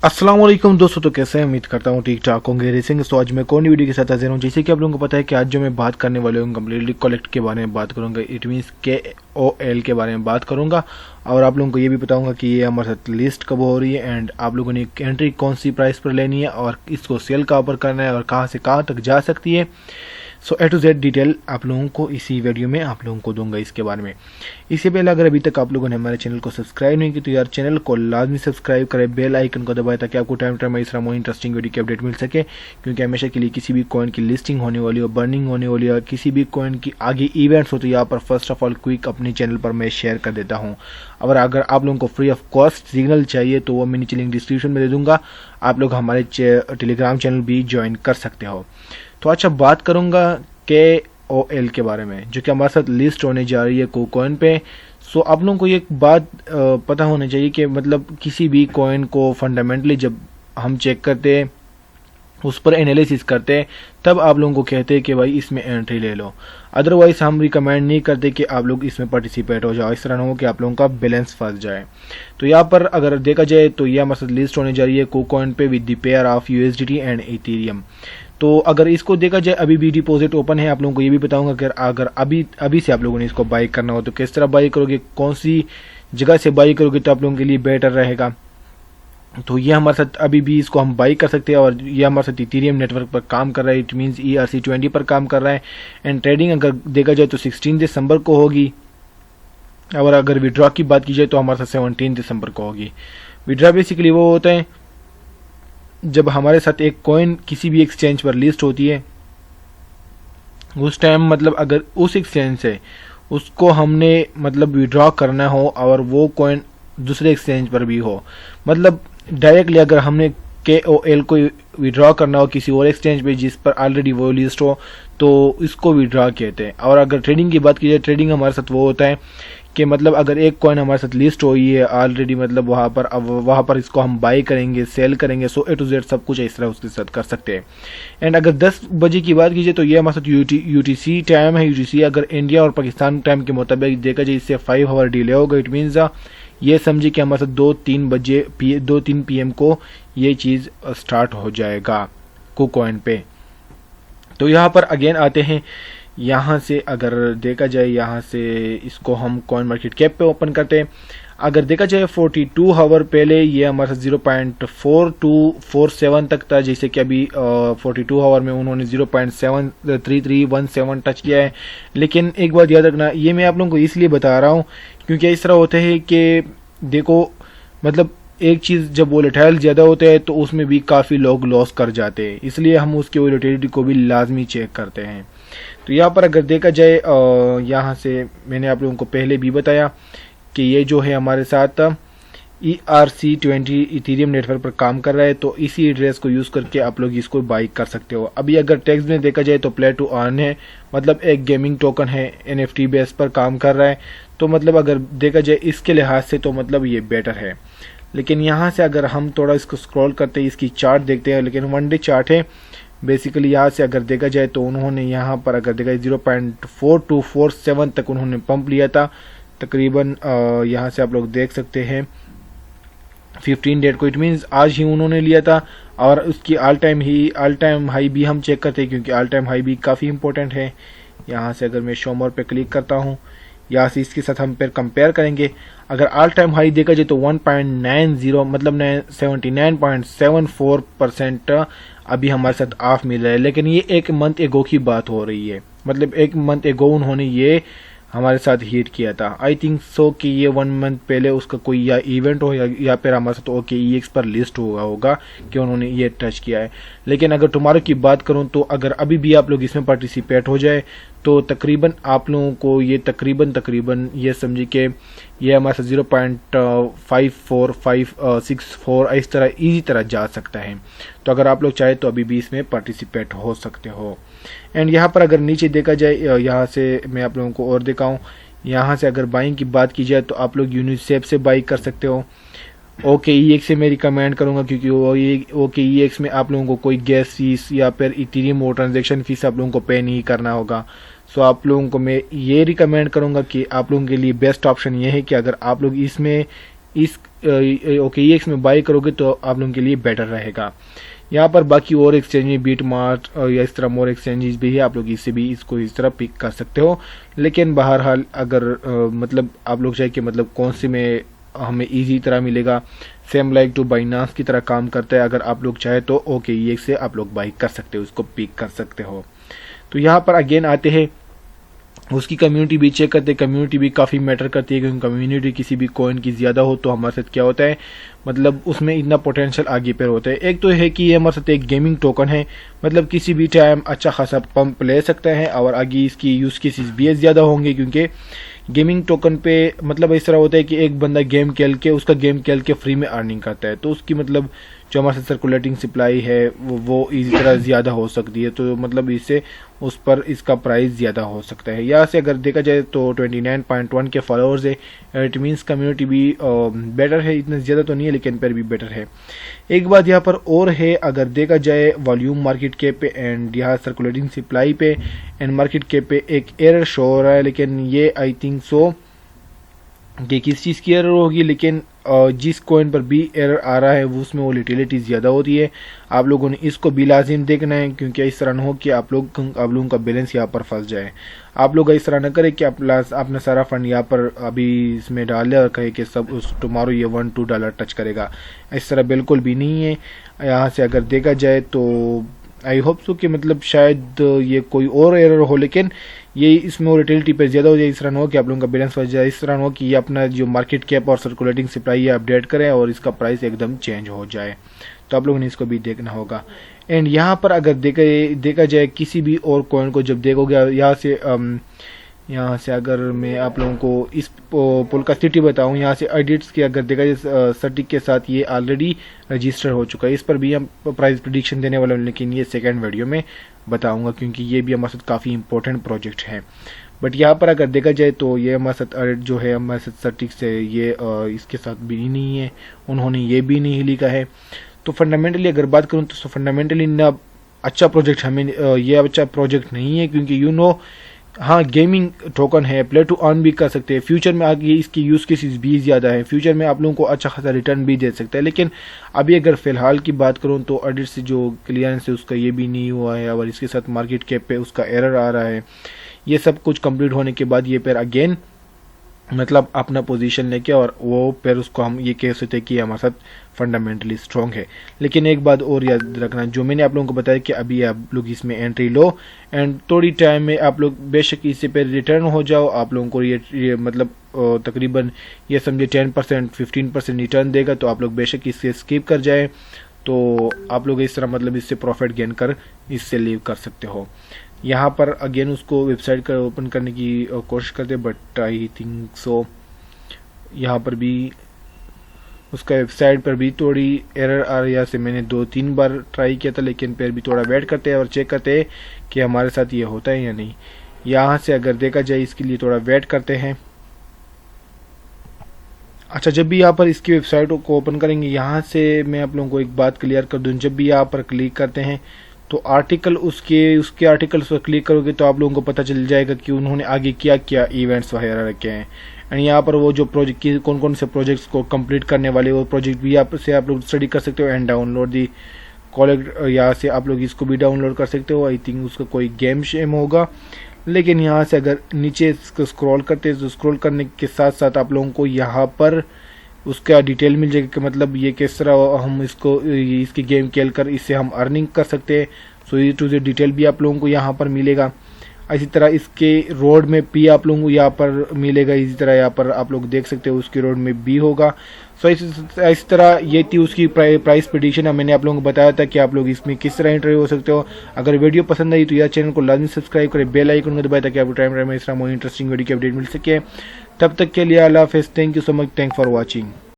अस्सलाम वालेकुम दोस्तों, तो कैसे हैं? उम्मीद करता हूँ ठीक ठाक होंगे। रेसिंग तो आज मैं कौन वीडियो के साथ हाजिर हूँ। जैसे कि आप लोगों को पता है कि आज जो मैं बात करने वाले हूँ कम्प्लीटली कलेक्ट के बारे में बात करूँगा। इट मीन्स KOL के बारे में बात करूँगा और आप लोगों को ये भी बताऊँगा कि ये हमारे साथ लिस्ट कब हो रही है एंड आप लोगों ने एंट्री कौन सी प्राइस पर लेनी है और इसको सेल कहाँ पर करना है और कहाँ से कहाँ तक जा सकती है। सो A to Z डिटेल आप लोगों को इसी वीडियो में आप लोगों को दूंगा इसके बारे में। इससे पहले अगर अभी तक आप लोगों ने हमारे चैनल को सब्सक्राइब नहीं किया तो यार चैनल को लाजमी सब्सक्राइब करें, बेल आइकन को दबाएं ताकि आपको टाइम टाइम इस तरह इंटरेस्टिंग वीडियो की अपडेट मिल सके। क्योंकि हमेशा के लिए किसी भी कॉइन की लिस्टिंग होने वाली हो, बर्निंग होने वाली हो, किसी भी कॉइन की आगे इवेंट्स हो तो यहाँ पर फर्स्ट ऑफ ऑल क्विक अपने चैनल पर मैं शेयर कर देता हूँ। और अगर आप लोगों को फ्री ऑफ कॉस्ट सिग्नल चाहिए तो वो मैं नीचे लिंक डिस्क्रिप्शन में दे दूंगा, आप लोग हमारे टेलीग्राम चैनल भी ज्वाइन कर सकते हो। तो अच्छा, बात करूंगा KOL के बारे में जो कि हमारे साथ लिस्ट होने जा रही है KuCoin पे। सो आप लोगों को ये बात पता होना चाहिए कि मतलब किसी भी कॉइन को फंडामेंटली जब हम चेक करते हैं, उस पर एनालिसिस करते हैं, तब आप लोगों को कहते हैं कि भाई इसमें एंट्री ले लो। अदरवाइज हम रिकमेंड नहीं करते कि आप लोग इसमें पार्टिसिपेट हो जाओ, इस तरह ना हो कि आप लोगों का बैलेंस फंस जाए। तो यहाँ पर अगर देखा जाए तो यह हमारे साथ लिस्ट होने जा रही है KuCoin पे with the pair of USDT and Ethereum. तो अगर इसको देखा जाए अभी भी डिपॉजिट ओपन है। आप लोगों को ये भी बताऊंगा कि अगर अभी से आप लोगों ने इसको बाई करना हो तो किस तरह बाई करोगे, कौन सी जगह से बाई करोगे तो आप लोगों के लिए बेटर रहेगा। तो ये हमारे साथ अभी भी इसको हम बाई कर सकते हैं और ये हमारे साथ इथेरियम नेटवर्क पर काम कर रहा है। इट मीन्स ERC20 पर काम कर रहा है एंड ट्रेडिंग अगर देखा जाए तो 16 दिसंबर को होगी और अगर विड्रॉ की बात की जाए तो हमारे साथ 17 दिसंबर को होगी। विड्रॉ बेसिकली वो होता है जब हमारे साथ एक कॉइन किसी भी एक्सचेंज पर लिस्ट होती है, उस टाइम मतलब अगर उस एक्सचेंज से उसको हमने मतलब विड्रॉ करना हो और वो कॉइन दूसरे एक्सचेंज पर भी हो, मतलब डायरेक्टली अगर हमने KOL को विड्रॉ करना हो किसी और एक्सचेंज पे जिस पर ऑलरेडी वो लिस्ट हो तो इसको विड्रॉ कहते हैं। और अगर ट्रेडिंग की बात की जाए, ट्रेडिंग हमारे साथ वो होता है कि मतलब अगर एक कॉइन हमारे साथ लिस्ट हुई है ऑलरेडी, मतलब वहाँ पर अब वहाँ पर इसको हम बाई करेंगे, सेल करेंगे। सो A to Z सब कुछ इस तरह उसके साथ कर सकते हैं। एंड अगर 10 बजे की बात की जाए तो ये हमारे साथ UTC टाइम है। UTC अगर इंडिया और पाकिस्तान टाइम के मुताबिक देखा जाए इससे 5 आवर डिले होगा। इट मीन्स ये समझिए कि हमारे साथ 2-3 PM को ये चीज़ स्टार्ट हो जाएगा KuCoin पे। तो यहाँ पर अगेन आते हैं, यहाँ से अगर देखा जाए यहाँ से इसको हम कॉइन मार्केट कैप पे ओपन करते हैं। अगर देखा जाए 42 आवर पहले ये हमारे साथ 0.4247 तक था, जैसे कि अभी 42 आवर में उन्होंने 0.73317 टच किया है। लेकिन एक बात याद रखना, ये मैं आप लोगों को इसलिए बता रहा हूँ क्योंकि इस तरह होता है कि देखो मतलब एक चीज़ जब वोलेटाइल ज़्यादा होता है तो उसमें भी काफ़ी लोग लॉस कर जाते हैं, इसलिए हम उसकी वोलेटिलिटी को भी लाजमी चेक करते हैं। तो यहाँ पर अगर देखा जाए यहाँ से मैंने आप लोगों को पहले भी बताया कि ये जो है हमारे साथ ERC20 इथेरियम नेटवर्क पर काम कर रहा है, तो इसी एड्रेस को यूज़ करके आप लोग इसको बाई कर सकते हो। अभी अगर टेक्स्ट में देखा जाए तो प्ले टू अर्न है, मतलब एक गेमिंग टोकन है, NFT बेस पर काम कर रहा है। तो मतलब अगर देखा जाए इसके लिहाज से तो मतलब ये बेटर है। लेकिन यहाँ से अगर हम थोड़ा इसको स्क्रॉल करते हैं, इसकी चार्ट देखते हैं, लेकिन 1 डे चार्ट है बेसिकली। यहाँ से अगर देखा जाए तो उन्होंने यहाँ पर अगर देखा जाए 0.4247 तक उन्होंने पंप लिया था तकरीबन। यहाँ से आप लोग देख सकते हैं 15 डेट को, इट मीन्स आज ही उन्होंने लिया था। और उसकी ऑल टाइम हाई भी हम चेक करते हैं क्योंकि ऑल टाइम हाई भी काफ़ी इंपॉर्टेंट है। यहाँ से अगर मैं शो मोर पे क्लिक करता हूँ, यहाँ से इसके साथ हम फिर कंपेयर करेंगे। अगर ऑल टाइम हाई देखा जाए तो 1.90 मतलब 79.74% अभी हमारे साथ ऑफ मिल रहा है। लेकिन ये एक मंथ एगो की बात हो रही है, मतलब एक मंथ एगो उन्होंने ये हमारे साथ हिट किया था। आई थिंक सो कि ये 1 मंथ पहले उसका कोई या इवेंट हो या फिर हमारे साथ OKEX पर लिस्ट हुआ होगा कि उन्होंने ये टच किया है। लेकिन अगर टुमारो की बात करूं तो अगर अभी भी आप लोग इसमें पार्टिसिपेट हो जाए तो तकरीबन आप लोगों को ये तकरीबन ये समझिए कि ये हमारे साथ 0.54564 इस तरह इजी तरह जा सकता है। तो अगर आप लोग चाहे तो अभी भी इसमें पार्टिसिपेट हो सकते हो। एंड यहाँ पर अगर नीचे देखा जाए, यहाँ से मैं आप लोगों को और दिखाऊं, यहाँ से अगर बाइंग की बात की जाए तो आप लोग यूनिसेफ से बाई कर सकते हो। OKEX से मैं रिकमेंड करूंगा क्योंकि OKEX में आप लोगों को कोई गैस फीस या फिर इथेरियम और ट्रांजेक्शन फीस आप लोगों को पे नहीं करना होगा। सो आप लोगों को मैं ये रिकमेंड करूंगा कि आप लोगों के लिए बेस्ट ऑप्शन ये है कि अगर आप लोग इसमें इस OKEX में बाई करोगे तो आप लोगों के लिए बेटर रहेगा। यहाँ पर बाकी और एक्सचेंज बीट मार्ट या इस तरह मोर एक्सचेंजेस भी है, आप लोग इससे भी इसको इस तरह पिक कर सकते हो। लेकिन बहरहाल अगर मतलब आप लोग चाहे कि मतलब कौन से में हमें इजी तरह मिलेगा, सेम लाइक टू बाइनांस की तरह काम करता है। अगर आप लोग चाहे तो OKEX से आप लोग बाई कर सकते हो, इसको पिक कर सकते हो। तो यहाँ पर अगेन आते हैं, उसकी कम्युनिटी भी चेक करते हैं। कम्युनिटी भी काफ़ी मैटर करती है, क्योंकि कम्युनिटी किसी भी कॉइन की ज़्यादा हो तो हमारे साथ क्या होता है, मतलब उसमें इतना पोटेंशियल आगे पर होता है। एक तो है कि ये हमारे साथ एक गेमिंग टोकन है, मतलब किसी भी टाइम अच्छा खासा पंप ले सकता है और आगे इसकी यूज़ केसेस भी ज़्यादा होंगे, क्योंकि गेमिंग टोकन पे मतलब इस तरह होता है कि एक बंदा गेम खेल के उसका गेम खेल के फ्री में अर्निंग करता है, तो उसकी मतलब जो हमारे साथ सर्कुलेटिंग सप्लाई है वो इसी तरह ज़्यादा हो सकती है, तो मतलब इससे उस पर इसका प्राइस ज़्यादा हो सकता है। यहाँ से अगर देखा जाए तो 29.1 के फॉलोअर्स है, इट मीन्स कम्युनिटी भी बेटर है, इतना ज़्यादा तो नहीं है लेकिन पर भी बेटर है। एक बात यहाँ पर और है, अगर देखा जाए वॉल्यूम मार्केट कैप पे एंड यहाँ सर्कुलेटिंग सप्लाई पे एंड मार्केट कैप पे एक एरर शो हो रहा है, लेकिन ये आई थिंक सो कि किस चीज़ की एरर होगी, लेकिन जिस कॉइन पर भी एरर आ रहा है वो उसमें वोलेटिलिटी ज़्यादा होती है। आप लोगों ने इसको भी लाजिम देखना है, क्योंकि इस तरह न हो कि आप लोगों का बैलेंस यहाँ पर फंस जाए। आप लोग इस तरह न करें कि आपने सारा फंड यहाँ पर अभी इसमें डाले और कहे कि सब टुमारो ये $1-2 टच करेगा, इस तरह बिल्कुल भी नहीं है। यहाँ से अगर देखा जाए तो आई होप सो कि मतलब शायद ये कोई और एरर हो, लेकिन ये इसमें वोलेटिलिटी पे ज़्यादा हो जाए, इस तरह न हो कि आप लोगों का बैलेंस फंस जाए, इस तरह न हो कि ये अपना जो मार्केट कैप और सर्कुलेटिंग सप्लाई है अपडेट करें और इसका प्राइस एकदम चेंज हो जाए, तो आप लोगों ने इसको भी देखना होगा। एंड यहाँ पर अगर देखा जाए किसी भी और कॉइन को जब देखोगे, यहाँ से अगर मैं आप लोगों को इस पुल का सिटी बताऊँ, यहाँ से एडिट्स की अगर देखा जाए सटिक के साथ ये ऑलरेडी रजिस्टर हो चुका है। इस पर भी हम प्राइस प्रेडिक्शन देने वाले हैं, लेकिन ये सेकंड वीडियो में बताऊंगा, क्योंकि ये भी हमारे साथ काफ़ी इंपॉर्टेंट प्रोजेक्ट है। बट यहाँ पर अगर देखा जाए तो ये हमारे साथ एडिट जो है हमारे साथ सटिक से ये इसके साथ भी नहीं है, उन्होंने ये भी नहीं लिखा है। तो फंडामेंटली अगर बात करूँ तो फंडामेंटली ना अच्छा प्रोजेक्ट हमें ये अच्छा प्रोजेक्ट नहीं है, क्योंकि हाँ गेमिंग टोकन है, प्ले टू अर्न भी कर सकते हैं, फ्यूचर में आगे इसकी यूज़ केसेस भी ज़्यादा है, फ्यूचर में आप लोगों को अच्छा खासा रिटर्न भी दे सकता है। लेकिन अभी अगर फ़िलहाल की बात करूँ तो एडिट से जो क्लियरेंस है उसका ये भी नहीं हुआ है, और इसके साथ मार्केट कैप पे उसका एरर आ रहा है। ये सब कुछ कंप्लीट होने के बाद ये फिर अगेन मतलब अपना पोजीशन लेके और वो फिर उसको हम ये कह सकते हैं कि हमारे साथ फंडामेंटली स्ट्रॉन्ग है। लेकिन एक बात और याद रखना, जो मैंने आप लोगों को बताया कि अभी आप लोग इसमें एंट्री लो एंड थोड़ी टाइम में आप लोग बेशक इससे पे रिटर्न हो जाओ, आप लोगों को ये मतलब तकरीबन ये समझे 10% 15% रिटर्न देगा, तो आप लोग बेशक इससे स्किप कर जाए, तो आप लोग इस तरह मतलब इससे प्रॉफिट गेन कर इससे लीव कर सकते हो। यहाँ पर अगेन उसको वेबसाइट का ओपन करने की कोशिश करते, बट आई थिंक सो यहाँ पर भी उसका वेबसाइट पर भी थोड़ी एरर आ रही है। से मैंने 2-3 बार ट्राई किया था, लेकिन फिर भी थोड़ा वेट करते हैं और चेक करते हैं कि हमारे साथ ये होता है या नहीं। यहाँ से अगर देखा जाए इसके लिए थोड़ा वेट करते हैं। अच्छा, जब भी यहाँ पर इसकी वेबसाइट को ओपन करेंगे, यहाँ से मैं आप लोगों को एक बात क्लियर कर दूँ, जब भी यहाँ पर क्लिक करते हैं तो आर्टिकल उसके आर्टिकल्स पर क्लिक करोगे तो आप लोगों को पता चल जाएगा कि उन्होंने आगे क्या क्या इवेंट्स वगैरह रखे हैं। एंड यहाँ पर वो जो प्रोजेक्ट की कौन कौन से प्रोजेक्ट्स को कंप्लीट करने वाले वो प्रोजेक्ट भी आप लोग स्टडी कर सकते हो एंड डाउनलोड दी कॉलेक्ट, यहाँ से आप लोग इसको भी डाउनलोड कर सकते हो। आई थिंक उसका कोई गेम शेम होगा, लेकिन यहाँ से अगर नीचे स्क्रॉल करते हैं तो स्क्रॉल करने के साथ साथ आप लोगों को यहाँ पर उसका डिटेल मिल जाएगा कि मतलब ये किस तरह हम इसकी गेम खेल कर इससे हम अर्निंग कर सकते हैं। सो ये टू डिटेल भी आप लोगों को यहाँ पर मिलेगा। इसी तरह इसके रोड में भी आप लोगों को यहाँ पर मिलेगा, इसी तरह यहाँ पर आप लोग देख सकते हो उसके रोड में भी होगा। सो इस तरह ये थी उसकी प्राइस प्रेडिक्शन। मैंने आप लोगों को बताया था कि आप लोग इसमें किस तरह एंट्री हो सकते हो। अगर वीडियो पसंद आई तो यार चैनल को लाजमी सब्सक्राइब करें, बेल आइकन को दबाएं ताकि आपको टाइम में इस तरह इंटरेस्टिंग वीडियो की अपडेट मिल सके। तब तक के लिए अल्लाह हाफिज़, thank you so much, thank for watching.